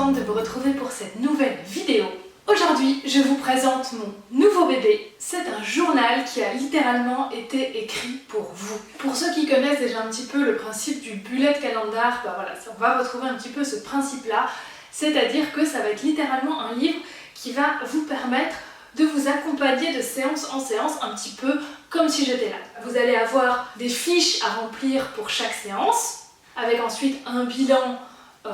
contente de vous retrouver pour cette nouvelle vidéo. Aujourd'hui, je vous présente mon nouveau bébé. C'est un journal qui a littéralement été écrit pour vous. Pour ceux qui connaissent déjà un petit peu le principe du bullet calendar, on va retrouver un petit peu ce principe-là, c'est-à-dire que ça va être littéralement un livre qui va vous permettre de vous accompagner de séance en séance, un petit peu comme si j'étais là. Vous allez avoir des fiches à remplir pour chaque séance, avec ensuite un bilan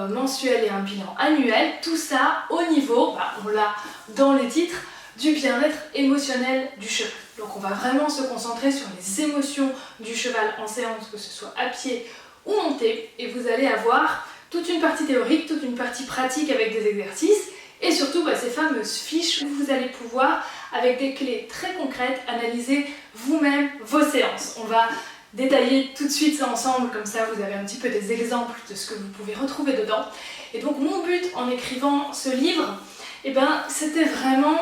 mensuel et un bilan annuel, tout ça au niveau, on l'a dans les titres, du bien-être émotionnel du cheval. Donc on va vraiment se concentrer sur les émotions du cheval en séance, que ce soit à pied ou monté, et vous allez avoir toute une partie théorique, toute une partie pratique avec des exercices, et surtout ces fameuses fiches où vous allez pouvoir, avec des clés très concrètes, analyser vous-même vos séances. On va détailler tout de suite ça ensemble, comme ça vous avez un petit peu des exemples de ce que vous pouvez retrouver dedans. Et donc mon but en écrivant ce livre, c'était vraiment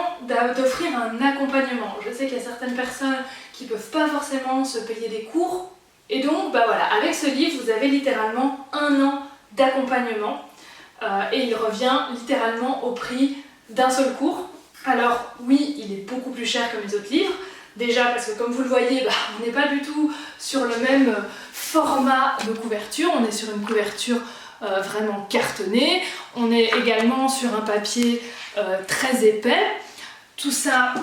d'offrir un accompagnement. Je sais qu'il y a certaines personnes qui ne peuvent pas forcément se payer des cours, et donc avec ce livre vous avez littéralement 1 an d'accompagnement, et il revient littéralement au prix d'un seul cours. Alors oui, il est beaucoup plus cher que mes autres livres, déjà parce que comme vous le voyez, on n'est pas du tout sur le même format de couverture, on est sur une couverture vraiment cartonnée, on est également sur un papier très épais. Tout ça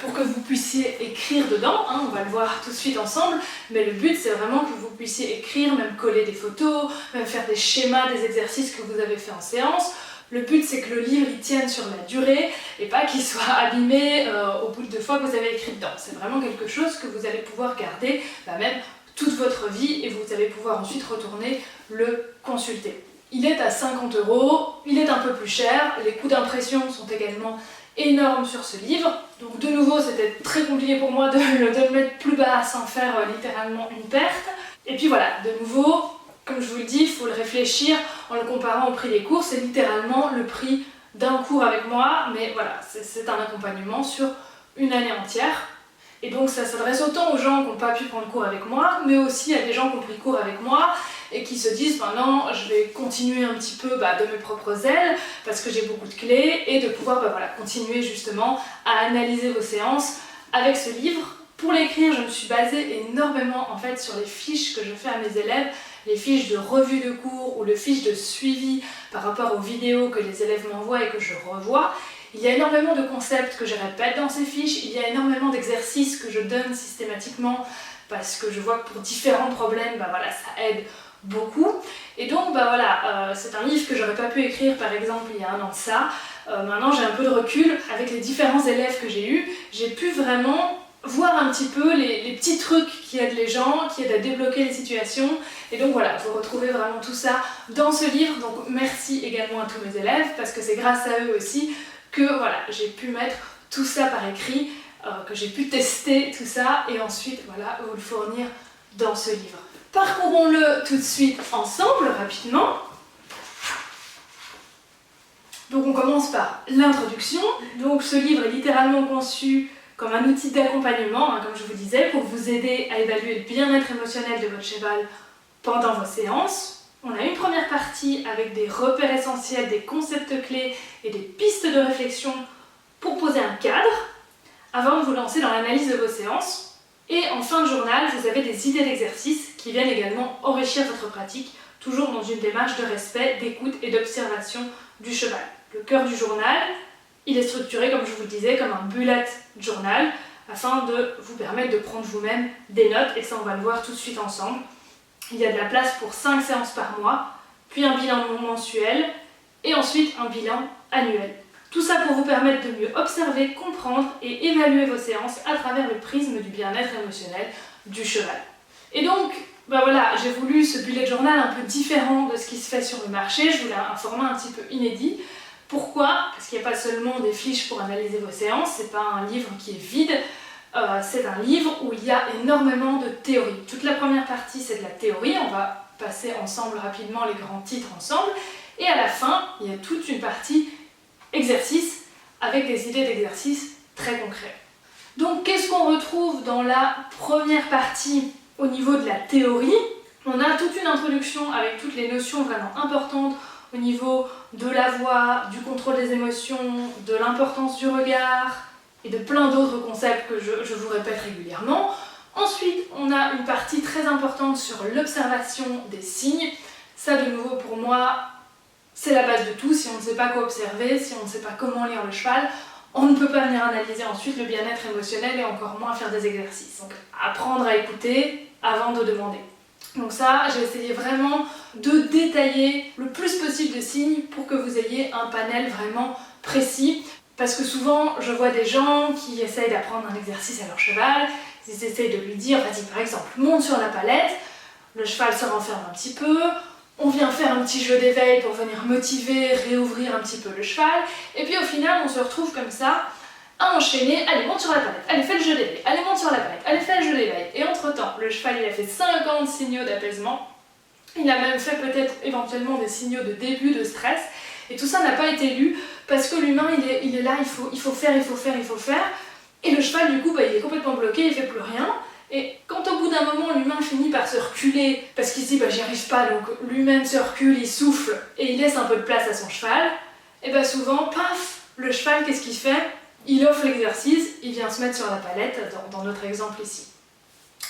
pour que vous puissiez écrire dedans, on va le voir tout de suite ensemble, mais le but c'est vraiment que vous puissiez écrire, même coller des photos, même faire des schémas des exercices que vous avez fait en séance. Le but c'est que le livre il tienne sur la durée et pas qu'il soit abîmé au bout de 2 fois que vous avez écrit dedans. C'est vraiment quelque chose que vous allez pouvoir garder même toute votre vie, et vous allez pouvoir ensuite retourner le consulter. Il est à 50 €, il est un peu plus cher, les coûts d'impression sont également énormes sur ce livre, donc de nouveau c'était très compliqué pour moi de le mettre plus bas sans faire littéralement une perte. Et puis voilà, de nouveau, comme je vous le dis, il faut le réfléchir en le comparant au prix des cours, c'est littéralement le prix d'un cours avec moi, mais voilà, c'est un accompagnement sur une année entière. Et donc ça s'adresse autant aux gens qui n'ont pas pu prendre cours avec moi, mais aussi à des gens qui ont pris cours avec moi et qui se disent non, je vais continuer un petit peu de mes propres ailes parce que j'ai beaucoup de clés, et de pouvoir continuer justement à analyser vos séances avec ce livre. Pour l'écrire, je me suis basée énormément en fait sur les fiches que je fais à mes élèves, les fiches de revue de cours ou les fiches de suivi par rapport aux vidéos que les élèves m'envoient et que je revois. Il y a énormément de concepts que je répète dans ces fiches, il y a énormément d'exercices que je donne systématiquement parce que je vois que pour différents problèmes, ça aide beaucoup. Et donc c'est un livre que j'aurais pas pu écrire par exemple il y a 1 an de ça. Maintenant j'ai un peu de recul, avec les différents élèves que j'ai eus, j'ai pu vraiment voir un petit peu les petits trucs qui aident les gens, qui aident à débloquer les situations. Et donc vous retrouvez vraiment tout ça dans ce livre. Donc merci également à tous mes élèves, parce que c'est grâce à eux aussi que j'ai pu mettre tout ça par écrit, que j'ai pu tester tout ça et ensuite vous le fournir dans ce livre. Parcourons-le tout de suite ensemble, rapidement. Donc on commence par l'introduction. Donc ce livre est littéralement conçu comme un outil d'accompagnement, comme je vous disais, pour vous aider à évaluer le bien-être émotionnel de votre cheval pendant vos séances. On a une première partie avec des repères essentiels, des concepts clés et des pistes de réflexion pour poser un cadre avant de vous lancer dans l'analyse de vos séances. Et en fin de journal, vous avez des idées d'exercices qui viennent également enrichir votre pratique, toujours dans une démarche de respect, d'écoute et d'observation du cheval. Le cœur du journal, il est structuré, comme je vous le disais, comme un bullet journal, afin de vous permettre de prendre vous-même des notes, et ça on va le voir tout de suite ensemble. Il y a de la place pour 5 séances par mois, puis un bilan mensuel, et ensuite un bilan annuel. Tout ça pour vous permettre de mieux observer, comprendre et évaluer vos séances à travers le prisme du bien-être émotionnel du cheval. Et donc, j'ai voulu ce bullet journal un peu différent de ce qui se fait sur le marché. Je voulais un format un petit peu inédit. Pourquoi ? Parce qu'il n'y a pas seulement des fiches pour analyser vos séances, c'est pas un livre qui est vide. C'est un livre où il y a énormément de théorie. Toute la première partie c'est de la théorie, on va passer ensemble rapidement les grands titres ensemble, et à la fin il y a toute une partie exercice avec des idées d'exercices très concrets. Donc qu'est-ce qu'on retrouve dans la première partie au niveau de la théorie? On a toute une introduction avec toutes les notions vraiment importantes au niveau de la voix, du contrôle des émotions, de l'importance du regard et de plein d'autres concepts que je vous répète régulièrement. Ensuite, on a une partie très importante sur l'observation des signes. Ça, de nouveau, pour moi, c'est la base de tout. Si on ne sait pas quoi observer, si on ne sait pas comment lire le cheval, on ne peut pas venir analyser ensuite le bien-être émotionnel et encore moins faire des exercices. Donc, apprendre à écouter avant de demander. Donc ça, j'ai essayé vraiment de détailler le plus possible de signes pour que vous ayez un panel vraiment précis. Parce que souvent, je vois des gens qui essayent d'apprendre un exercice à leur cheval, ils essayent de lui dire, vas-y par exemple, monte sur la palette, le cheval se renferme un petit peu, on vient faire un petit jeu d'éveil pour venir motiver, réouvrir un petit peu le cheval, et puis au final, on se retrouve comme ça, à enchaîner, allez monte sur la palette, allez fais le jeu d'éveil, allez monte sur la palette, allez fais le jeu d'éveil. Et entre-temps, le cheval il a fait 50 signaux d'apaisement, il a même fait peut-être éventuellement des signaux de début de stress, et tout ça n'a pas été lu parce que l'humain il est là, il faut faire, et le cheval du coup il est complètement bloqué, il fait plus rien. Et quand au bout d'un moment l'humain finit par se reculer parce qu'il se dit j'y arrive pas, donc lui-même se recule, il souffle et il laisse un peu de place à son cheval, et souvent, paf, le cheval qu'est-ce qu'il fait? Il offre l'exercice, il vient se mettre sur la palette dans notre exemple ici.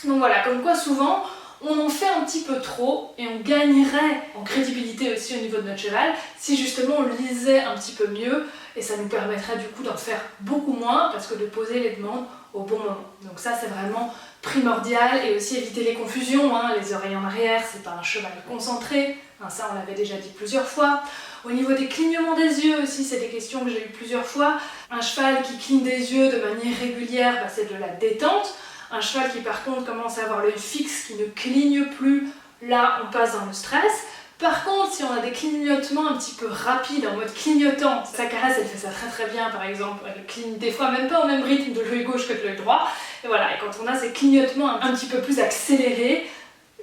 Donc voilà, comme quoi souvent on en fait un petit peu trop et on gagnerait en crédibilité aussi au niveau de notre cheval si justement on lisait un petit peu mieux, et ça nous permettrait du coup d'en faire beaucoup moins parce que de poser les demandes au bon moment. Donc ça c'est vraiment primordial, et aussi éviter les confusions, les oreilles en arrière, c'est pas un cheval concentré, ça on l'avait déjà dit plusieurs fois. Au niveau des clignements des yeux aussi, c'est des questions que j'ai eues plusieurs fois. Un cheval qui cligne des yeux de manière régulière, c'est de la détente. Un cheval qui par contre commence à avoir l'œil fixe, qui ne cligne plus, là on passe dans le stress. Par contre, si on a des clignotements un petit peu rapides, en mode clignotant, sa caresse elle fait ça très très bien par exemple, elle cligne des fois même pas au même rythme de l'œil gauche que de l'œil droit, et voilà, et quand on a ces clignotements un petit peu plus accélérés,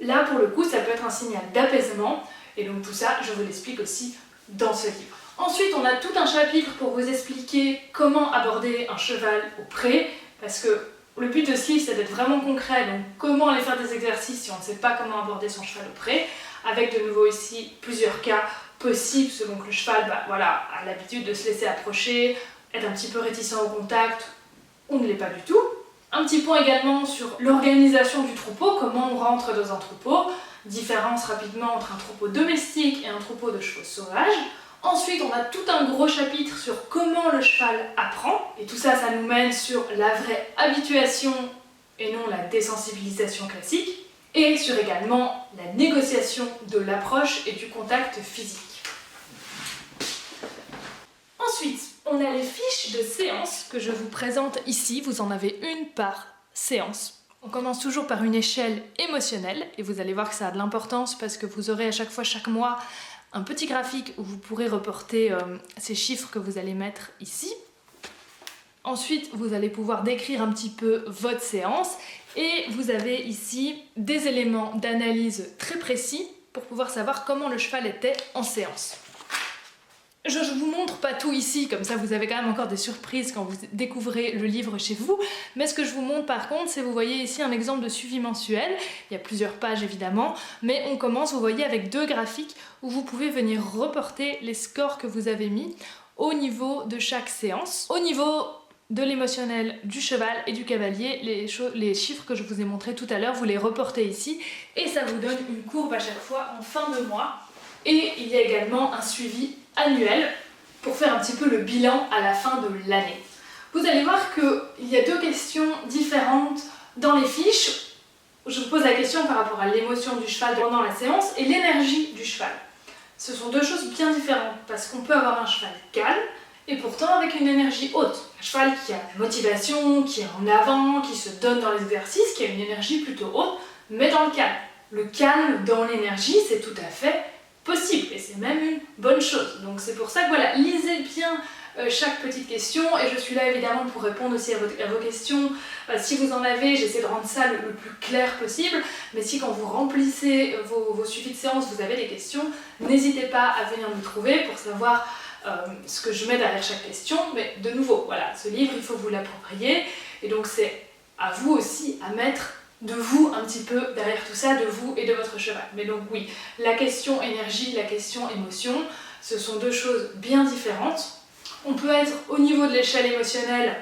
là pour le coup ça peut être un signal d'apaisement, et donc tout ça je vous l'explique aussi dans ce livre. Ensuite on a tout un chapitre pour vous expliquer comment aborder un cheval au pré, parce que le but de ce livre c'est d'être vraiment concret, donc comment aller faire des exercices si on ne sait pas comment aborder son cheval au pré, avec de nouveau ici plusieurs cas possibles selon que le cheval a l'habitude de se laisser approcher, être un petit peu réticent au contact ou ne l'est pas du tout. Un petit point également sur l'organisation du troupeau, comment on rentre dans un troupeau, différence rapidement entre un troupeau domestique et un troupeau de chevaux sauvages. Ensuite, on a tout un gros chapitre sur comment le cheval apprend, et tout ça, ça nous mène sur la vraie habituation et non la désensibilisation classique, et sur également la négociation de l'approche et du contact physique. Ensuite, on a les fiches de séance que je vous présente ici, vous en avez une par séance. On commence toujours par une échelle émotionnelle, et vous allez voir que ça a de l'importance parce que vous aurez à chaque fois, chaque mois, un petit graphique où vous pourrez reporter ces chiffres que vous allez mettre ici. Ensuite, vous allez pouvoir décrire un petit peu votre séance, et vous avez ici des éléments d'analyse très précis pour pouvoir savoir comment le cheval était en séance. Je ne vous montre pas tout ici, comme ça vous avez quand même encore des surprises quand vous découvrez le livre chez vous, mais ce que je vous montre par contre, c'est vous voyez ici un exemple de suivi mensuel, il y a plusieurs pages évidemment, mais on commence, vous voyez, avec deux graphiques où vous pouvez venir reporter les scores que vous avez mis au niveau de chaque séance. Au niveau de l'émotionnel du cheval et du cavalier, les chiffres que je vous ai montrés tout à l'heure, vous les reportez ici, et ça vous donne une courbe à chaque fois en fin de mois. Et il y a également un suivi annuel pour faire un petit peu le bilan à la fin de l'année. Vous allez voir qu'il y a deux questions différentes dans les fiches. Je vous pose la question par rapport à l'émotion du cheval pendant la séance et l'énergie du cheval. Ce sont deux choses bien différentes parce qu'on peut avoir un cheval calme et pourtant avec une énergie haute. Un cheval qui a la motivation, qui est en avant, qui se donne dans les exercices, qui a une énergie plutôt haute, mais dans le calme. Le calme dans l'énergie, c'est tout à fait possible et c'est même une bonne chose. Donc c'est pour ça que voilà, lisez bien chaque petite question, et je suis là évidemment pour répondre aussi à vos questions. Si vous en avez, j'essaie de rendre ça le plus clair possible, mais si quand vous remplissez vos suivis de séance, vous avez des questions, n'hésitez pas à venir me trouver pour savoir ce que je mets derrière chaque question. Mais de nouveau, voilà, ce livre, il faut vous l'approprier, et donc c'est à vous aussi à mettre de vous un petit peu derrière tout ça, de vous et de votre cheval. Mais donc oui, la question énergie, la question émotion, Ce sont deux choses bien différentes. On peut être au niveau de l'échelle émotionnelle,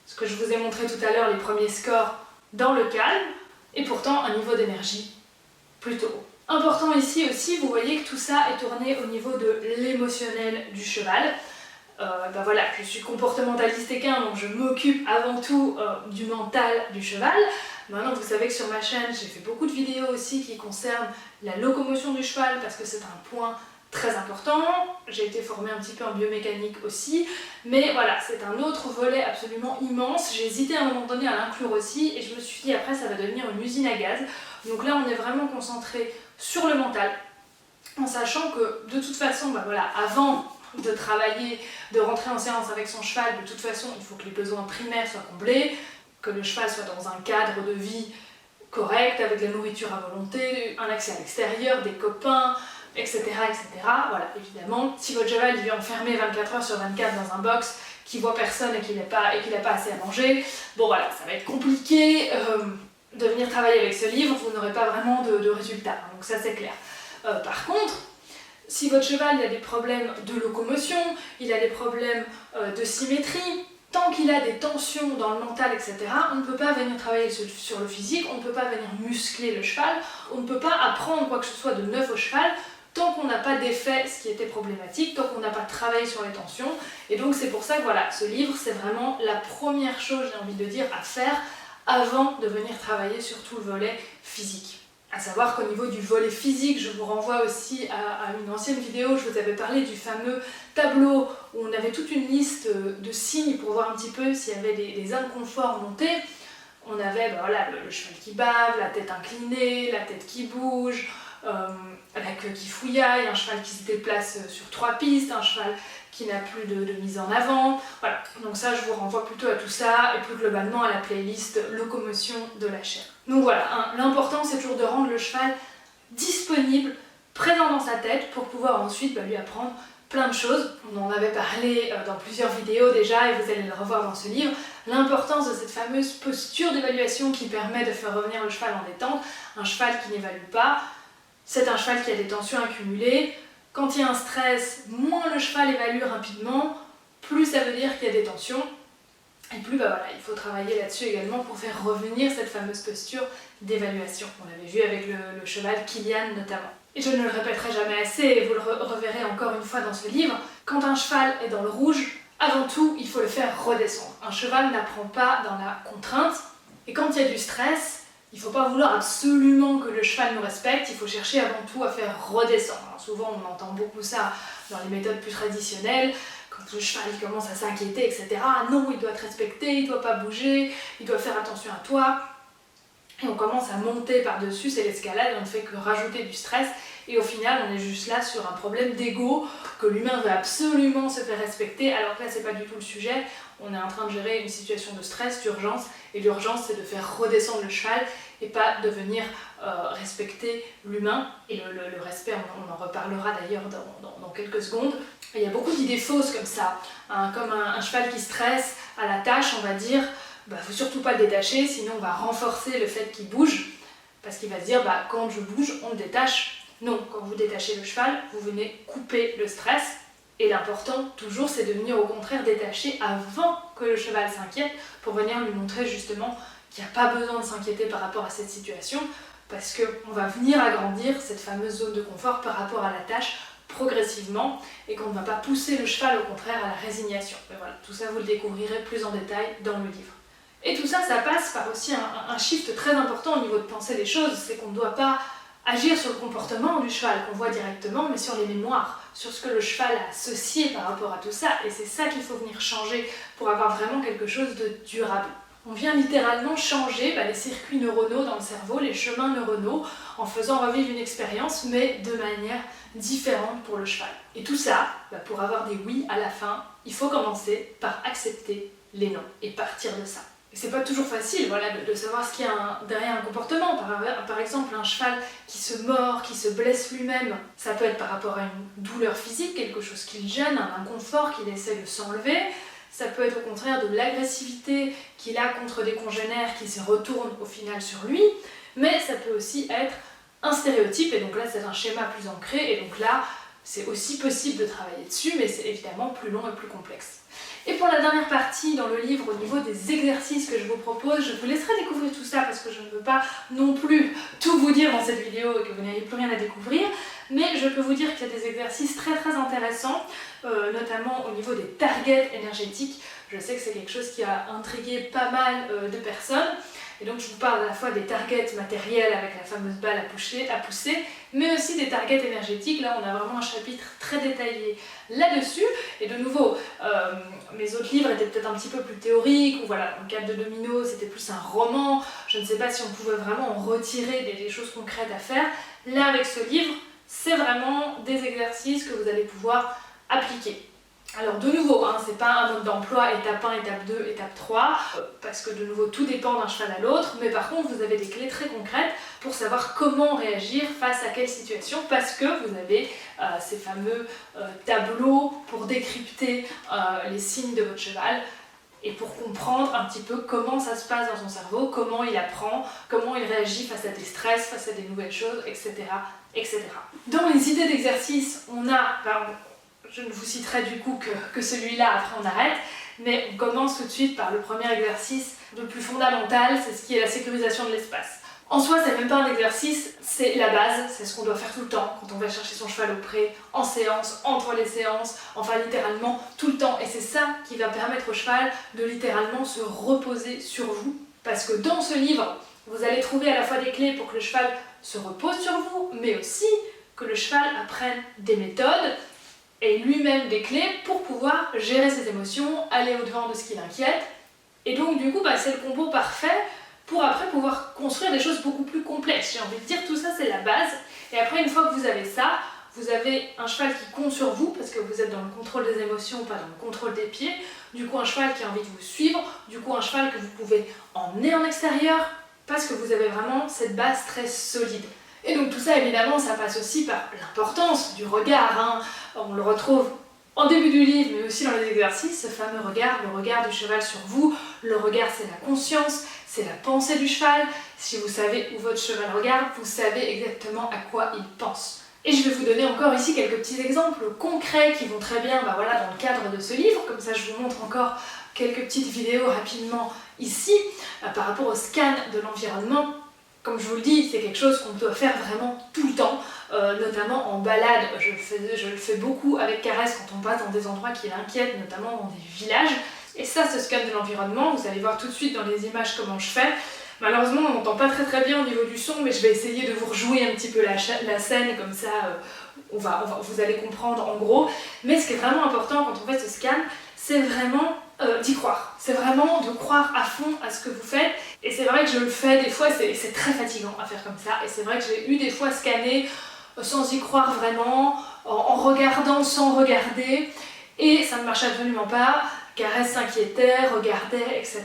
ce que je vous ai montré tout à l'heure, les premiers scores, dans le calme, et pourtant un niveau d'énergie plutôt haut. Important ici aussi, vous voyez que tout ça est tourné au niveau de l'émotionnel du cheval. Voilà, je suis comportementaliste équin, donc je m'occupe avant tout du mental du cheval. Maintenant, vous savez que sur ma chaîne, j'ai fait beaucoup de vidéos aussi qui concernent la locomotion du cheval, parce que c'est un point très important. J'ai été formée un petit peu en biomécanique aussi, mais voilà, c'est un autre volet absolument immense. J'ai hésité à un moment donné à l'inclure aussi, et je me suis dit après ça va devenir une usine à gaz. Donc là, on est vraiment concentré sur le mental, en sachant que de toute façon, avant de travailler, de rentrer en séance avec son cheval, de toute façon, il faut que les besoins primaires soient comblés, que le cheval soit dans un cadre de vie correct, avec de la nourriture à volonté, un accès à l'extérieur, des copains, etc., etc. Voilà, évidemment, si votre cheval est enfermé 24 heures sur 24 dans un box, qui voit personne et qu'il n'a pas assez à manger, bon voilà, ça va être compliqué de venir travailler avec ce livre, vous n'aurez pas vraiment de résultats, donc ça c'est clair. Par contre, si votre cheval il a des problèmes de locomotion, il a des problèmes de symétrie, tant qu'il a des tensions dans le mental, etc., on ne peut pas venir travailler sur le physique, on ne peut pas venir muscler le cheval, on ne peut pas apprendre quoi que ce soit de neuf au cheval, tant qu'on n'a pas défait ce qui était problématique, tant qu'on n'a pas travaillé sur les tensions. Et donc c'est pour ça que voilà, ce livre, c'est vraiment la première chose, j'ai envie de dire, à faire avant de venir travailler sur tout le volet physique. À savoir qu'au niveau du volet physique, je vous renvoie aussi à une ancienne vidéo, je vous avais parlé du fameux tableau où on avait toute une liste de signes pour voir un petit peu s'il y avait des inconforts montés. On avait le cheval qui bave, la tête inclinée, la tête qui bouge, la queue qui fouillaille, un cheval qui se déplace sur 3 pistes, un cheval qui n'a plus de mise en avant. Voilà, donc ça je vous renvoie plutôt à tout ça et plus globalement à la playlist locomotion de la chair. Donc voilà, l'important c'est toujours de rendre le cheval disponible, présent dans sa tête pour pouvoir ensuite lui apprendre plein de choses. On en avait parlé dans plusieurs vidéos déjà et vous allez le revoir dans ce livre. L'importance de cette fameuse posture d'évaluation qui permet de faire revenir le cheval en détente. Un cheval qui n'évalue pas, c'est un cheval qui a des tensions accumulées. Quand il y a un stress, moins le cheval évalue rapidement, plus ça veut dire qu'il y a des tensions. Et plus il faut travailler là-dessus également pour faire revenir cette fameuse posture d'évaluation. On l'avait vu avec le cheval Kilian notamment. Et je ne le répéterai jamais assez, et vous le reverrez encore une fois dans ce livre, quand un cheval est dans le rouge, avant tout, il faut le faire redescendre. Un cheval n'apprend pas dans la contrainte, et quand il y a du stress, il ne faut pas vouloir absolument que le cheval nous respecte, il faut chercher avant tout à faire redescendre. Alors souvent on entend beaucoup ça dans les méthodes plus traditionnelles, quand le cheval il commence à s'inquiéter, etc. Ah non, il doit te respecter, il ne doit pas bouger, il doit faire attention à toi. Et on commence à monter par-dessus, c'est l'escalade, on ne fait que rajouter du stress. Et au final, on est juste là sur un problème d'ego, que l'humain veut absolument se faire respecter, alors que là, c'est pas du tout le sujet. On est en train de gérer une situation de stress, d'urgence, et l'urgence, c'est de faire redescendre le cheval et pas de venir respecter l'humain. Et le respect, on en reparlera d'ailleurs dans quelques secondes. Et il y a beaucoup d'idées fausses comme ça, hein, comme un cheval qui stresse à la tâche, on va dire, faut surtout pas le détacher, sinon on va renforcer le fait qu'il bouge, parce qu'il va se dire, quand je bouge, on le détache. Non, quand vous détachez le cheval, vous venez couper le stress, et l'important, toujours, c'est de venir au contraire détacher avant que le cheval s'inquiète, pour venir lui montrer justement qu'il n'y a pas besoin de s'inquiéter par rapport à cette situation, parce qu'on va venir agrandir cette fameuse zone de confort par rapport à la tâche progressivement, et qu'on ne va pas pousser le cheval au contraire à la résignation. Mais voilà, tout ça vous le découvrirez plus en détail dans le livre. Et tout ça, ça passe par aussi un shift très important au niveau de penser les choses, c'est qu'on ne doit pas agir sur le comportement du cheval qu'on voit directement, mais sur les mémoires, sur ce que le cheval a associé par rapport à tout ça, et c'est ça qu'il faut venir changer pour avoir vraiment quelque chose de durable. On vient littéralement changer les circuits neuronaux dans le cerveau, les chemins neuronaux, en faisant revivre une expérience, mais de manière différente pour le cheval. Et tout ça, pour avoir des oui à la fin, il faut commencer par accepter les non et partir de ça. Et c'est pas toujours facile de savoir ce qu'il y a derrière un comportement. Par exemple, un cheval qui se mord, qui se blesse lui-même, ça peut être par rapport à une douleur physique, quelque chose qui le gêne, un inconfort qu'il essaie de s'enlever. Ça peut être au contraire de l'agressivité qu'il a contre des congénères qui se retournent au final sur lui. Mais ça peut aussi être un stéréotype, et donc là c'est un schéma plus ancré, et donc là c'est aussi possible de travailler dessus, mais c'est évidemment plus long et plus complexe. Et pour la dernière partie dans le livre, au niveau des exercices que je vous propose, je vous laisserai découvrir tout ça parce que je ne veux pas non plus tout vous dire dans cette vidéo et que vous n'ayez plus rien à découvrir, mais je peux vous dire qu'il y a des exercices très intéressants, notamment au niveau des targets énergétiques. Je sais que c'est quelque chose qui a intrigué pas mal de personnes. Et donc je vous parle à la fois des targets matériels avec la fameuse balle à pousser, mais aussi des targets énergétiques. Là on a vraiment un chapitre très détaillé là-dessus. Et de nouveau, mes autres livres étaient peut-être un petit peu plus théoriques, ou voilà, dans le cadre de Domino c'était plus un roman. Je ne sais pas si on pouvait vraiment en retirer des choses concrètes à faire. Là avec ce livre, c'est vraiment des exercices que vous allez pouvoir appliquer. Alors de nouveau, c'est pas un mode d'emploi étape 1, étape 2, étape 3, parce que de nouveau tout dépend d'un cheval à l'autre, mais par contre vous avez des clés très concrètes pour savoir comment réagir face à quelle situation, parce que vous avez ces fameux tableaux pour décrypter les signes de votre cheval et pour comprendre un petit peu comment ça se passe dans son cerveau, comment il apprend, comment il réagit face à des stress, face à des nouvelles choses, etc. etc. Dans les idées d'exercice, on a... je ne vous citerai du coup que celui-là, après on arrête, mais on commence tout de suite par le premier exercice, le plus fondamental, c'est ce qui est la sécurisation de l'espace. En soi, c'est même pas un exercice, c'est la base, c'est ce qu'on doit faire tout le temps quand on va chercher son cheval au pré, en séance, entre les séances, enfin littéralement tout le temps. Et c'est ça qui va permettre au cheval de littéralement se reposer sur vous. Parce que dans ce livre, vous allez trouver à la fois des clés pour que le cheval se repose sur vous, mais aussi que le cheval apprenne des méthodes et lui-même des clés pour pouvoir gérer ses émotions, aller au-devant de ce qui l'inquiète. Et donc du coup, c'est le combo parfait pour après pouvoir construire des choses beaucoup plus complexes. J'ai envie de dire, tout ça c'est la base. Et après, une fois que vous avez ça, vous avez un cheval qui compte sur vous parce que vous êtes dans le contrôle des émotions, pas dans le contrôle des pieds. Du coup, un cheval qui a envie de vous suivre. Du coup, un cheval que vous pouvez emmener en extérieur parce que vous avez vraiment cette base très solide. Et donc tout ça, évidemment, ça passe aussi par l'importance du regard. On le retrouve en début du livre, mais aussi dans les exercices, ce fameux regard, le regard du cheval sur vous. Le regard, c'est la conscience, c'est la pensée du cheval. Si vous savez où votre cheval regarde, vous savez exactement à quoi il pense. Et je vais vous donner encore ici quelques petits exemples concrets qui vont très bien dans le cadre de ce livre. Comme ça, je vous montre encore quelques petites vidéos rapidement ici, par rapport au scan de l'environnement. Comme je vous le dis, c'est quelque chose qu'on doit faire vraiment tout le temps, notamment en balade. Je le fais beaucoup avec Caresse quand on passe dans des endroits qui l'inquiètent, notamment dans des villages. Et ça, ce scan de l'environnement, vous allez voir tout de suite dans les images comment je fais. Malheureusement, on n'entend pas très bien au niveau du son, mais je vais essayer de vous rejouer un petit peu la scène, comme ça vous allez comprendre en gros. Mais ce qui est vraiment important quand on fait ce scan, c'est vraiment d'y croire. C'est vraiment de croire à fond à ce que vous faites. Et c'est vrai que je le fais des fois, c'est très fatigant à faire comme ça. Et c'est vrai que j'ai eu des fois scanné sans y croire vraiment, en regardant sans regarder. Et ça ne marchait absolument pas. Caresse s'inquiétait, regardait, etc.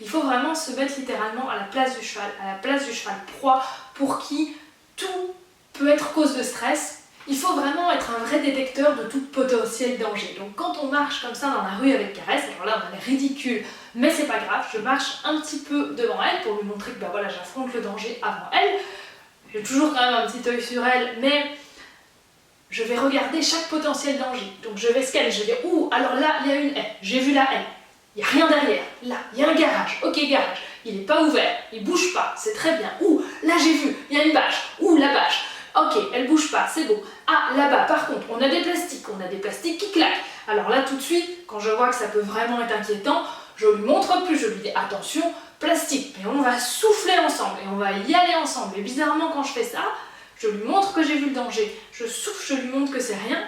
Il faut vraiment se mettre littéralement à la place du cheval proie, pour qui tout peut être cause de stress. Il faut vraiment être un vrai détecteur de tout potentiel danger. Donc quand on marche comme ça dans la rue avec Caresse, alors là on a l'air ridicule, mais c'est pas grave, je marche un petit peu devant elle pour lui montrer que j'affronte le danger avant elle. J'ai toujours quand même un petit œil sur elle, mais je vais regarder chaque potentiel danger. Donc je vais scanner, je vais dire, alors là il y a une haie, j'ai vu la haie. Il n'y a rien derrière. Là, il y a un garage. Ok, garage. Il n'est pas ouvert. Il bouge pas. C'est très bien. Là j'ai vu. Il y a une bâche. La bâche. Ok, elle bouge pas. C'est bon. Là-bas, par contre, on a des plastiques. On a des plastiques qui claquent. Alors là, tout de suite, quand je vois que ça peut vraiment être inquiétant, je lui montre plus. Je lui dis, attention, plastique. Mais on va souffler ensemble. Et on va y aller ensemble. Et bizarrement, quand je fais ça, je lui montre que j'ai vu le danger. Je souffle, je lui montre que c'est rien.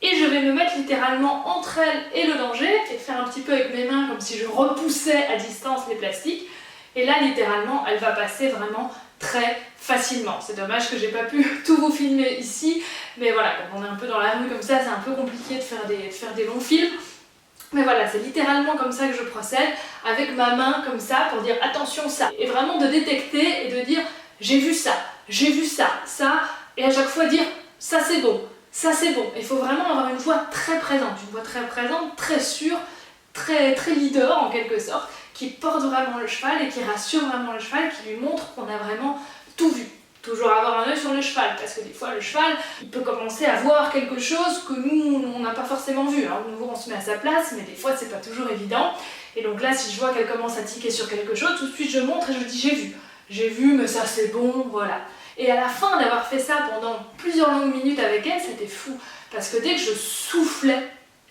Et je vais me mettre littéralement entre elle et le danger et faire un petit peu avec mes mains comme si je repoussais à distance les plastiques. Et là, littéralement, elle va passer vraiment très facilement. C'est dommage que j'ai pas pu tout vous filmer ici, mais voilà, comme on est un peu dans la rue comme ça, c'est un peu compliqué de faire des longs films. Mais voilà, c'est littéralement comme ça que je procède, avec ma main comme ça, pour dire attention ça. Et vraiment de détecter et de dire j'ai vu ça, ça, et à chaque fois dire ça c'est bon. Ça c'est bon, il faut vraiment avoir une voix très présente, très sûre, très leader en quelque sorte, qui porte vraiment le cheval et qui rassure vraiment le cheval, qui lui montre qu'on a vraiment tout vu. Toujours avoir un œil sur le cheval, parce que des fois le cheval, il peut commencer à voir quelque chose que nous, on n'a pas forcément vu. Alors de nouveau, on se met à sa place, mais des fois, c'est pas toujours évident. Et donc là, si je vois qu'elle commence à tiquer sur quelque chose, tout de suite, je montre et je dis j'ai vu. J'ai vu, mais ça c'est bon, voilà. Et à la fin d'avoir fait ça pendant plusieurs longues minutes avec elle, c'était fou. Parce que dès que je soufflais,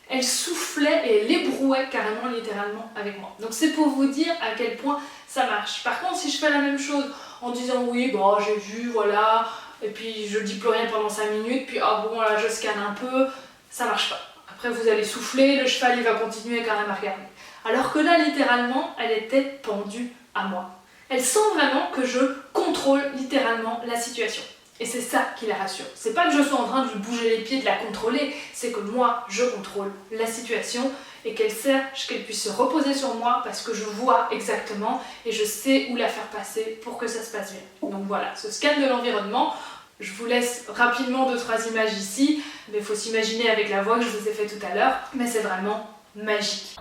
elle soufflait et elle ébrouait carrément, littéralement, avec moi. Donc c'est pour vous dire à quel point ça marche. Par contre, si je fais la même chose en disant oui, bon, j'ai vu, voilà, et puis je dis plus rien pendant 5 minutes, puis ah bon, là, je scanne un peu, ça marche pas. Après, vous allez souffler, le cheval, il va continuer quand même à regarder. Alors que là, littéralement, elle était pendue à moi. Elle sent vraiment que je contrôle littéralement la situation. Et c'est ça qui la rassure. C'est pas que je sois en train de lui bouger les pieds, de la contrôler, c'est que moi, je contrôle la situation et qu'elle sache qu'elle puisse se reposer sur moi parce que je vois exactement et je sais où la faire passer pour que ça se passe bien. Donc voilà, ce scan de l'environnement, je vous laisse rapidement 2-3 images ici, mais il faut s'imaginer avec la voix que je vous ai fait tout à l'heure, mais c'est vraiment magique.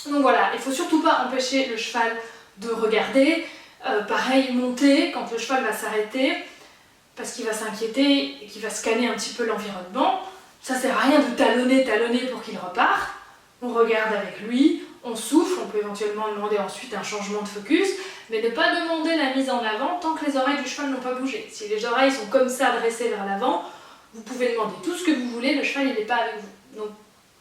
Donc voilà, il ne faut surtout pas empêcher le cheval de regarder. Pareil, monter quand le cheval va s'arrêter, parce qu'il va s'inquiéter et qu'il va scanner un petit peu l'environnement. Ça sert à rien de talonner pour qu'il reparte. On regarde avec lui, on souffle, on peut éventuellement demander ensuite un changement de focus, mais ne pas demander la mise en avant tant que les oreilles du cheval n'ont pas bougé. Si les oreilles sont comme ça dressées vers l'avant, vous pouvez demander tout ce que vous voulez, le cheval il n'est pas avec vous. Donc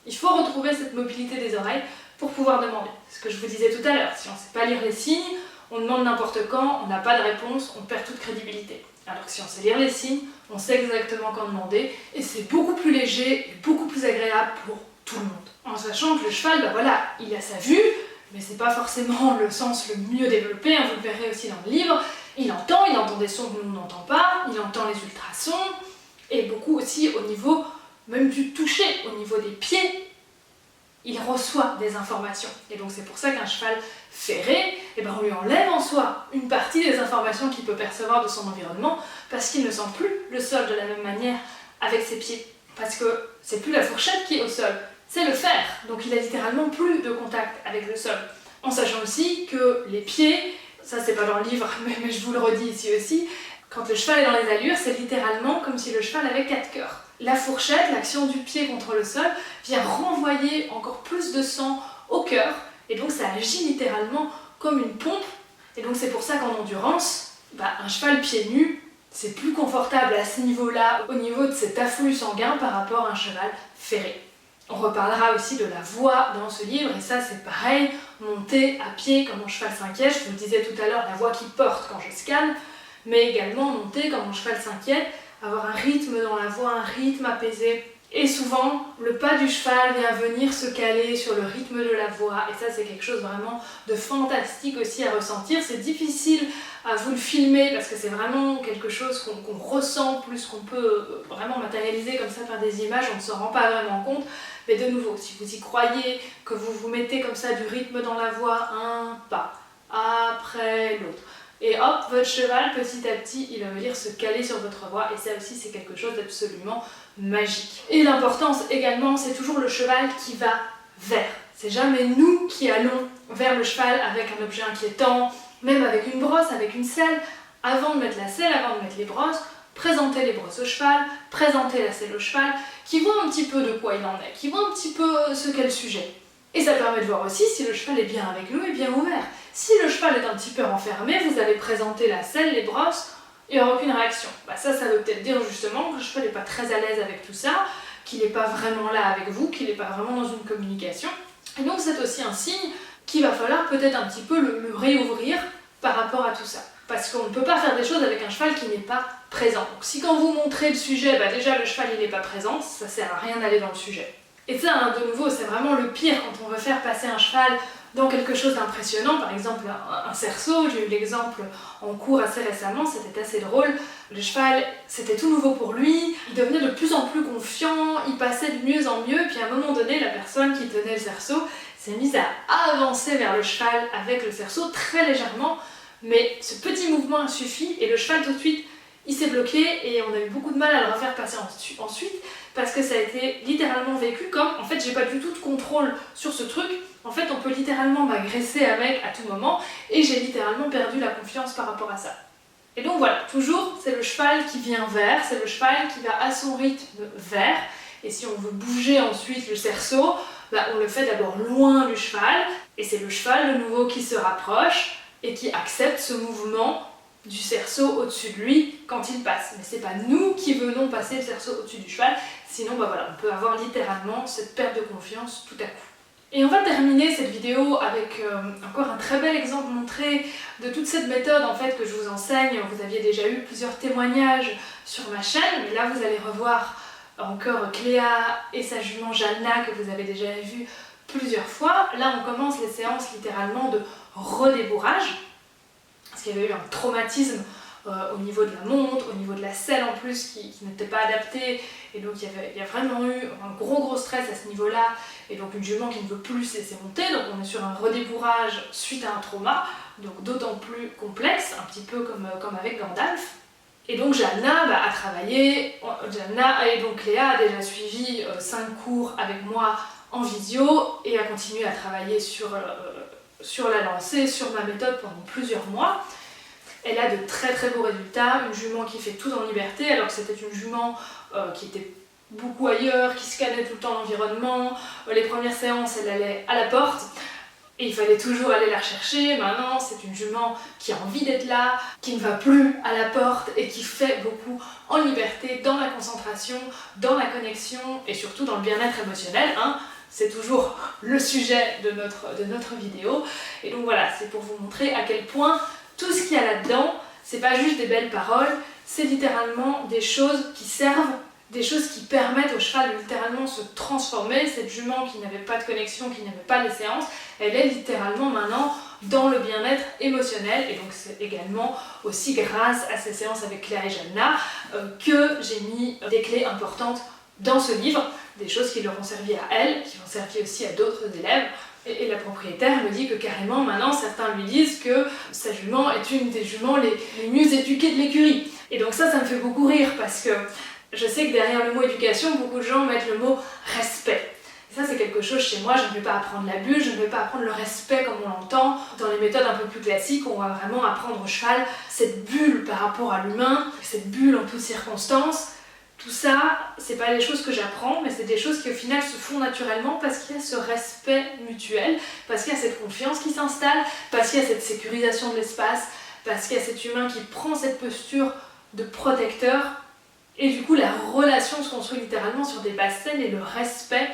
il faut retrouver cette mobilité des oreilles pour pouvoir demander. Ce que je vous disais tout à l'heure, si on ne sait pas lire les signes, on demande n'importe quand, on n'a pas de réponse, on perd toute crédibilité. Alors que si on sait lire les signes, on sait exactement quand demander, et c'est beaucoup plus léger et beaucoup plus agréable pour tout le monde. En sachant que le cheval, ben voilà, il a sa vue, mais c'est pas forcément le sens le mieux développé, hein, vous le verrez aussi dans le livre. Il entend des sons que nous n'entendons pas, il entend les ultrasons, et beaucoup aussi au niveau même du toucher, au niveau des pieds, il reçoit des informations. Et donc c'est pour ça qu'un cheval ferré, eh ben on lui enlève en soi une partie des informations qu'il peut percevoir de son environnement parce qu'il ne sent plus le sol de la même manière avec ses pieds. Parce que c'est plus la fourchette qui est au sol, c'est le fer. Donc il a littéralement plus de contact avec le sol. En sachant aussi que les pieds, ça c'est pas dans le livre, mais je vous le redis ici aussi, quand le cheval est dans les allures, c'est littéralement comme si le cheval avait 4 cœurs. La fourchette, l'action du pied contre le sol, vient renvoyer encore plus de sang au cœur, et donc ça agit littéralement comme une pompe. Et donc c'est pour ça qu'en endurance, un cheval pieds nus, c'est plus confortable à ce niveau-là, au niveau de cet afflux sanguin par rapport à un cheval ferré. On reparlera aussi de la voix dans ce livre, et ça c'est pareil, monter à pied quand mon cheval s'inquiète, je vous le disais tout à l'heure, la voix qui porte quand je scanne, mais également monter quand mon cheval s'inquiète, avoir un rythme dans la voix, un rythme apaisé. Et souvent, le pas du cheval vient venir se caler sur le rythme de la voix, et ça c'est quelque chose vraiment de fantastique aussi à ressentir. C'est difficile à vous le filmer parce que c'est vraiment quelque chose qu'on ressent plus qu'on peut vraiment matérialiser comme ça par des images, on ne s'en rend pas vraiment compte. Mais de nouveau, si vous y croyez, que vous vous mettez comme ça du rythme dans la voix, un pas après l'autre, et hop, votre cheval, petit à petit, il va venir se caler sur votre voix, et ça aussi, c'est quelque chose d'absolument magique. Et l'importance également, c'est toujours le cheval qui va vers. C'est jamais nous qui allons vers le cheval avec un objet inquiétant, même avec une brosse, avec une selle. Avant de mettre la selle, avant de mettre les brosses, présentez les brosses au cheval, présentez la selle au cheval, qui voit un petit peu de quoi il en est, qui voit un petit peu ce qu'est le sujet. Et ça permet de voir aussi si le cheval est bien avec nous et bien ouvert. Si le cheval est un petit peu renfermé, vous allez présenter la selle, les brosses, il n'y aura aucune réaction. Ça veut peut-être dire justement que le cheval n'est pas très à l'aise avec tout ça, qu'il n'est pas vraiment là avec vous, qu'il n'est pas vraiment dans une communication. Et donc c'est aussi un signe qu'il va falloir peut-être un petit peu le réouvrir par rapport à tout ça. Parce qu'on ne peut pas faire des choses avec un cheval qui n'est pas présent. Donc si quand vous montrez le sujet, déjà le cheval il n'est pas présent, ça sert à rien d'aller dans le sujet. Et ça, de nouveau, c'est vraiment le pire quand on veut faire passer un cheval dans quelque chose d'impressionnant, par exemple un cerceau. J'ai eu l'exemple en cours assez récemment, c'était assez drôle. Le cheval, c'était tout nouveau pour lui, il devenait de plus en plus confiant, il passait de mieux en mieux, puis à un moment donné, la personne qui tenait le cerceau s'est mise à avancer vers le cheval avec le cerceau très légèrement, mais ce petit mouvement a suffi et le cheval tout de suite, il s'est bloqué et on a eu beaucoup de mal à le refaire passer ensuite parce que ça a été littéralement vécu comme en fait j'ai pas du tout de contrôle sur ce truc, en fait on peut littéralement m'agresser avec à tout moment et j'ai littéralement perdu la confiance par rapport à ça. Et donc voilà, toujours c'est le cheval qui vient vers, c'est le cheval qui va à son rythme vers, et si on veut bouger ensuite le cerceau, on le fait d'abord loin du cheval, et c'est le cheval de nouveau qui se rapproche et qui accepte ce mouvement du cerceau au-dessus de lui quand il passe. Mais c'est pas nous qui venons passer le cerceau au-dessus du cheval, sinon on peut avoir littéralement cette perte de confiance tout à coup. Et on va terminer cette vidéo avec encore un très bel exemple montré de toute cette méthode en fait que je vous enseigne. Vous aviez déjà eu plusieurs témoignages sur ma chaîne, mais là vous allez revoir encore Cléa et sa jument Jalna que vous avez déjà vu plusieurs fois. Là on commence les séances littéralement de redébourrage, parce qu'il y avait eu un traumatisme au niveau de la montre, au niveau de la selle en plus qui n'était pas adaptée, et donc il y a vraiment eu un gros stress à ce niveau-là, et donc une jument qui ne veut plus se laisser monter, donc on est sur un redébourrage suite à un trauma, donc d'autant plus complexe, un petit peu comme avec Gandalf. Et donc Jalna a travaillé, Jalna et donc Cléa a déjà suivi 5 cours avec moi en visio et a continué à travailler sur la lancée, sur ma méthode pendant plusieurs mois. Elle a de très beaux résultats, une jument qui fait tout en liberté alors que c'était une jument qui était beaucoup ailleurs, qui scannait tout le temps l'environnement. Les premières séances elle allait à la porte et il fallait toujours aller la rechercher. Maintenant c'est une jument qui a envie d'être là, qui ne va plus à la porte et qui fait beaucoup en liberté, dans la concentration, dans la connexion et surtout dans le bien-être émotionnel. C'est toujours le sujet de notre vidéo. Et donc voilà, c'est pour vous montrer à quel point tout ce qu'il y a là-dedans, c'est pas juste des belles paroles, c'est littéralement des choses qui servent, des choses qui permettent au cheval de littéralement se transformer. Cette jument qui n'avait pas de connexion, qui n'avait pas les séances, elle est littéralement maintenant dans le bien-être émotionnel. Et donc c'est également aussi grâce à ces séances avec Cléa et Jalna que j'ai mis des clés importantes dans ce livre, des choses qui leur ont servi à elle, qui ont servi aussi à d'autres élèves. Et la propriétaire me dit que carrément maintenant certains lui disent que sa jument est une des juments les mieux éduquées de l'écurie. Et donc ça me fait beaucoup rire parce que je sais que derrière le mot éducation, beaucoup de gens mettent le mot respect. Et ça c'est quelque chose chez moi, je ne vais pas apprendre la bulle, je ne vais pas apprendre le respect comme on l'entend. Dans les méthodes un peu plus classiques, on va vraiment apprendre au cheval cette bulle par rapport à l'humain, cette bulle en toutes circonstances. Tout ça, c'est pas des choses que j'apprends, mais c'est des choses qui au final se font naturellement parce qu'il y a ce respect mutuel, parce qu'il y a cette confiance qui s'installe, parce qu'il y a cette sécurisation de l'espace, parce qu'il y a cet humain qui prend cette posture de protecteur, et du coup la relation se construit littéralement sur des bases saines et le respect,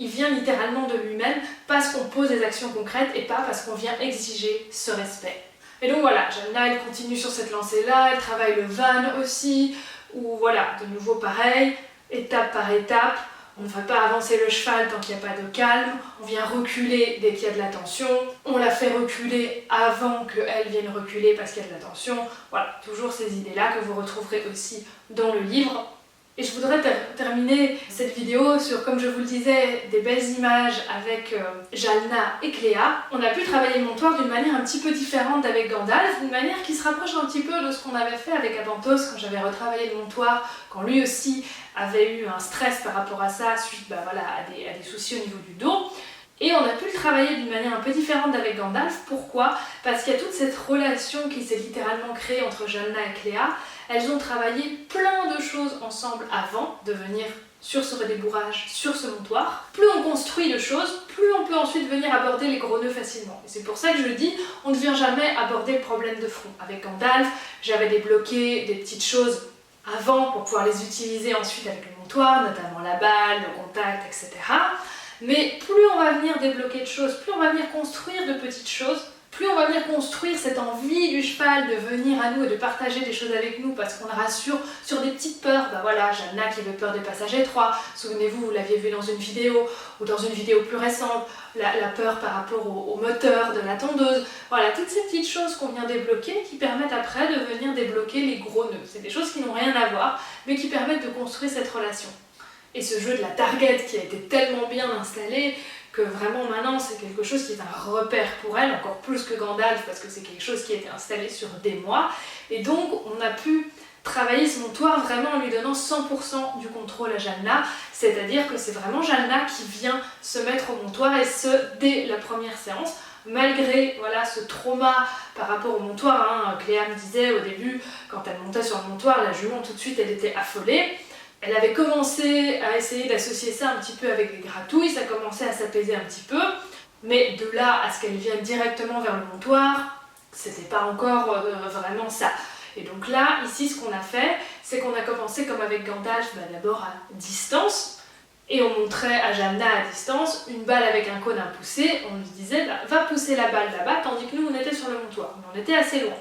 il vient littéralement de lui-même parce qu'on pose des actions concrètes et pas parce qu'on vient exiger ce respect. Et donc voilà, Jalna elle continue sur cette lancée-là, elle travaille le van aussi, où voilà, de nouveau pareil, étape par étape, on ne va pas avancer le cheval tant qu'il n'y a pas de calme, on vient reculer dès qu'il y a de la tension, on la fait reculer avant qu'elle vienne reculer parce qu'il y a de la tension. Voilà, toujours ces idées-là que vous retrouverez aussi dans le livre. Et je voudrais terminer cette vidéo sur, comme je vous le disais, des belles images avec Jalna et Cléa. On a pu travailler le montoir d'une manière un petit peu différente d'avec Gandalf, d'une manière qui se rapproche un petit peu de ce qu'on avait fait avec Avantos quand j'avais retravaillé le montoir, quand lui aussi avait eu un stress par rapport à ça suite à des soucis au niveau du dos. Et on a pu le travailler d'une manière un peu différente d'avec Gandalf. Pourquoi? Parce qu'il y a toute cette relation qui s'est littéralement créée entre Jalna et Cléa. Elles ont travaillé plein de choses ensemble avant de venir sur ce redébourrage, sur ce montoir. Plus on construit de choses, plus on peut ensuite venir aborder les gros nœuds facilement. Et c'est pour ça que je dis, on ne vient jamais aborder le problème de front. Avec Gandalf, j'avais débloqué des petites choses avant pour pouvoir les utiliser ensuite avec le montoir, notamment la balle, le contact, etc. Mais plus on va venir débloquer de choses, plus on va venir construire de petites choses, plus on va venir construire cette envie du cheval de venir à nous et de partager des choses avec nous parce qu'on le rassure sur des petites peurs. Voilà, Jalna qui avait peur des passages étroits, souvenez-vous, vous l'aviez vu dans une vidéo ou dans une vidéo plus récente, la peur par rapport au moteur de la tondeuse. Voilà, toutes ces petites choses qu'on vient débloquer qui permettent après de venir débloquer les gros nœuds. C'est des choses qui n'ont rien à voir, mais qui permettent de construire cette relation. Et ce jeu de la target qui a été tellement bien installé que vraiment maintenant c'est quelque chose qui est un repère pour elle, encore plus que Gandalf parce que c'est quelque chose qui a été installé sur des mois. Et donc on a pu travailler ce montoir vraiment en lui donnant 100% du contrôle à Jalna, c'est-à-dire que c'est vraiment Jalna qui vient se mettre au montoir et ce dès la première séance, malgré voilà, ce trauma par rapport au montoir. Cléa me disait au début, quand elle montait sur le montoir, la jument tout de suite elle était affolée. Elle avait commencé à essayer d'associer ça un petit peu avec des gratouilles, ça commençait à s'apaiser un petit peu, mais de là à ce qu'elle vienne directement vers le montoir, c'était pas encore vraiment ça. Et donc là, ici, ce qu'on a fait, c'est qu'on a commencé comme avec Gandalf, d'abord à distance, et on montrait à Jalna à distance une balle avec un cône à pousser, on lui disait va pousser la balle là-bas, tandis que nous on était sur le montoir, mais on était assez loin.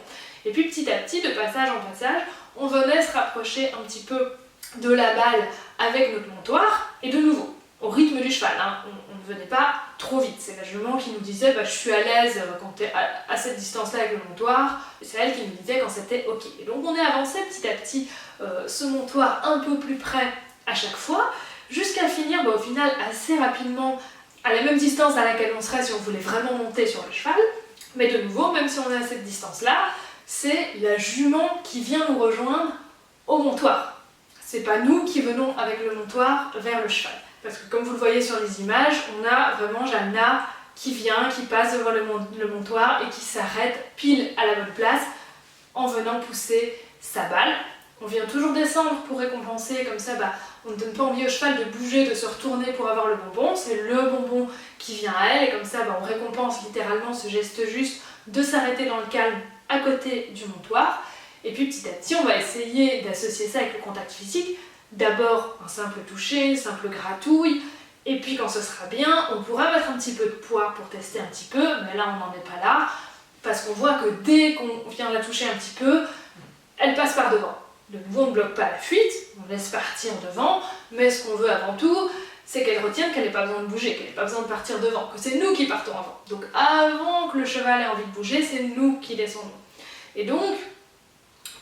Et puis petit à petit, de passage en passage, on venait se rapprocher un petit peu de la balle avec notre montoir, et de nouveau, au rythme du cheval, on ne venait pas trop vite. C'est la jument qui nous disait je suis à l'aise quand tu es à cette distance-là avec le montoir, et c'est elle qui nous disait quand c'était ok. Et donc on est avancé petit à petit ce montoir un peu plus près à chaque fois, jusqu'à finir au final assez rapidement à la même distance à laquelle on serait si on voulait vraiment monter sur le cheval. Mais de nouveau, même si on est à cette distance-là, c'est la jument qui vient nous rejoindre au montoir. C'est pas nous qui venons avec le montoir vers le cheval. Parce que comme vous le voyez sur les images, on a vraiment Jalna qui vient, qui passe devant le montoir et qui s'arrête pile à la bonne place en venant pousser sa balle. On vient toujours descendre pour récompenser, comme ça on ne donne pas envie au cheval de bouger, de se retourner pour avoir le bonbon, c'est le bonbon qui vient à elle, et comme ça on récompense littéralement ce geste juste de s'arrêter dans le calme à côté du montoir. Et puis petit à petit, on va essayer d'associer ça avec le contact physique. D'abord un simple toucher, une simple gratouille, et puis quand ce sera bien, on pourra mettre un petit peu de poids pour tester un petit peu, mais là on n'en est pas là, parce qu'on voit que dès qu'on vient la toucher un petit peu, elle passe par devant. De nouveau, on ne bloque pas la fuite, on laisse partir devant, mais ce qu'on veut avant tout, c'est qu'elle retienne qu'elle n'ait pas besoin de bouger, qu'elle n'ait pas besoin de partir devant, que c'est nous qui partons avant. Donc avant que le cheval ait envie de bouger, c'est nous qui descendons. Et donc,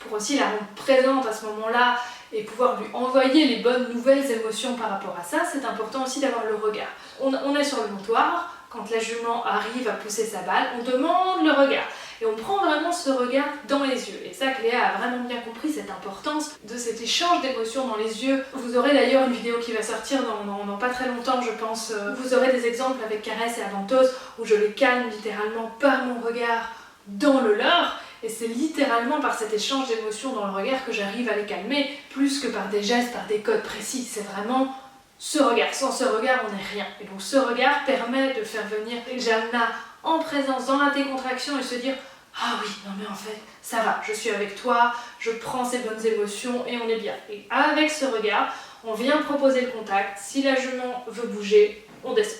pour aussi la rendre présente à ce moment-là et pouvoir lui envoyer les bonnes nouvelles émotions par rapport à ça, c'est important aussi d'avoir le regard. On est sur le montoir, quand la jument arrive à pousser sa balle, on demande le regard. Et on prend vraiment ce regard dans les yeux. Et ça, Cléa a vraiment bien compris cette importance de cet échange d'émotions dans les yeux. Vous aurez d'ailleurs une vidéo qui va sortir dans pas très longtemps, je pense. Vous aurez des exemples avec Caresse et Avantos où je les calme littéralement par mon regard dans le leur. Et c'est littéralement par cet échange d'émotions dans le regard que j'arrive à les calmer, plus que par des gestes, par des codes précis. C'est vraiment ce regard. Sans ce regard, on n'est rien. Et donc ce regard permet de faire venir Jalna en présence dans la décontraction et se dire « Ah oui, non mais en fait, ça va, je suis avec toi, je prends ces bonnes émotions et on est bien. » Et avec ce regard, on vient proposer le contact. Si la jument veut bouger, on descend.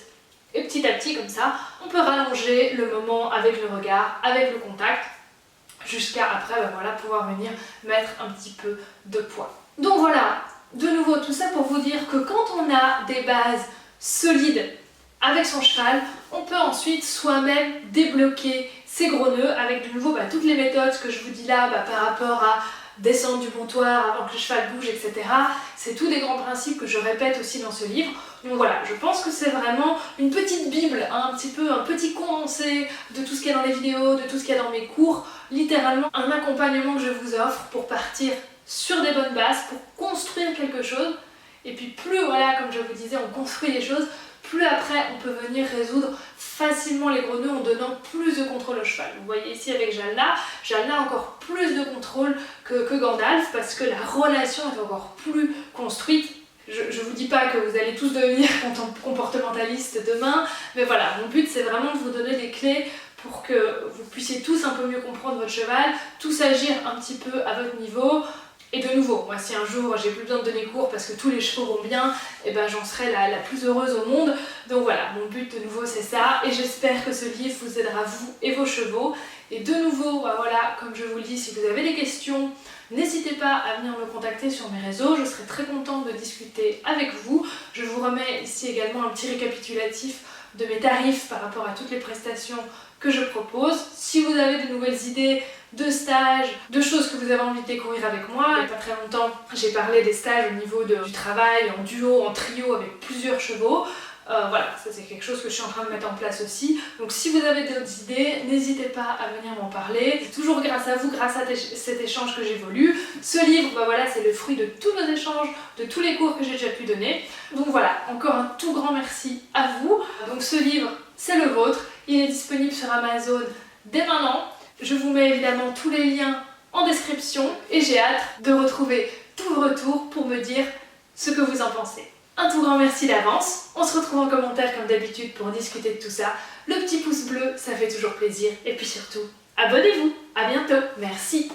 Et petit à petit, comme ça, on peut rallonger le moment avec le regard, avec le contact, jusqu'à après pouvoir venir mettre un petit peu de poids. Donc voilà, de nouveau tout ça pour vous dire que quand on a des bases solides avec son cheval, on peut ensuite soi-même débloquer ses gros nœuds avec de nouveau toutes les méthodes que je vous dis là par rapport à descendre du montoir avant que le cheval bouge, etc. C'est tous des grands principes que je répète aussi dans ce livre. Donc voilà, je pense que c'est vraiment une petite bible, un petit condensé de tout ce qu'il y a dans les vidéos, de tout ce qu'il y a dans mes cours. Littéralement un accompagnement que je vous offre pour partir sur des bonnes bases, pour construire quelque chose. Et puis plus, comme je vous disais, on construit les choses, plus après on peut venir résoudre facilement les gros nœuds en donnant plus de contrôle au cheval. Vous voyez ici avec Jalna a encore plus de contrôle que Gandalf parce que la relation est encore plus construite. Je vous dis pas que vous allez tous devenir comportementalistes demain, mais voilà, mon but c'est vraiment de vous donner des clés pour que vous puissiez tous un peu mieux comprendre votre cheval, tous agir un petit peu à votre niveau. Et de nouveau, moi si un jour j'ai plus besoin de donner cours parce que tous les chevaux vont bien, et j'en serai la plus heureuse au monde. Donc voilà, mon but de nouveau c'est ça, et j'espère que ce livre vous aidera vous et vos chevaux. Et de nouveau, comme je vous le dis, si vous avez des questions, n'hésitez pas à venir me contacter sur mes réseaux, je serai très contente de discuter avec vous. Je vous remets ici également un petit récapitulatif de mes tarifs par rapport à toutes les prestations que je propose. Si vous avez de nouvelles idées de stages, de choses que vous avez envie de découvrir avec moi, il n'y a pas très longtemps j'ai parlé des stages au niveau du travail en duo, en trio avec plusieurs chevaux. Voilà, ça c'est quelque chose que je suis en train de mettre en place aussi. Donc si vous avez d'autres idées, n'hésitez pas à venir m'en parler. C'est toujours grâce à vous, grâce à cet échange que j'évolue. Ce livre, bah voilà, c'est le fruit de tous nos échanges, de tous les cours que j'ai déjà pu donner. Donc voilà, encore un tout grand merci à vous. Donc ce livre, c'est le vôtre. Il est disponible sur Amazon dès maintenant. Je vous mets évidemment tous les liens en description et j'ai hâte de retrouver tous vos retours pour me dire ce que vous en pensez. Un tout grand merci d'avance. On se retrouve en commentaire comme d'habitude pour discuter de tout ça. Le petit pouce bleu, ça fait toujours plaisir. Et puis surtout, abonnez-vous. À bientôt. Merci.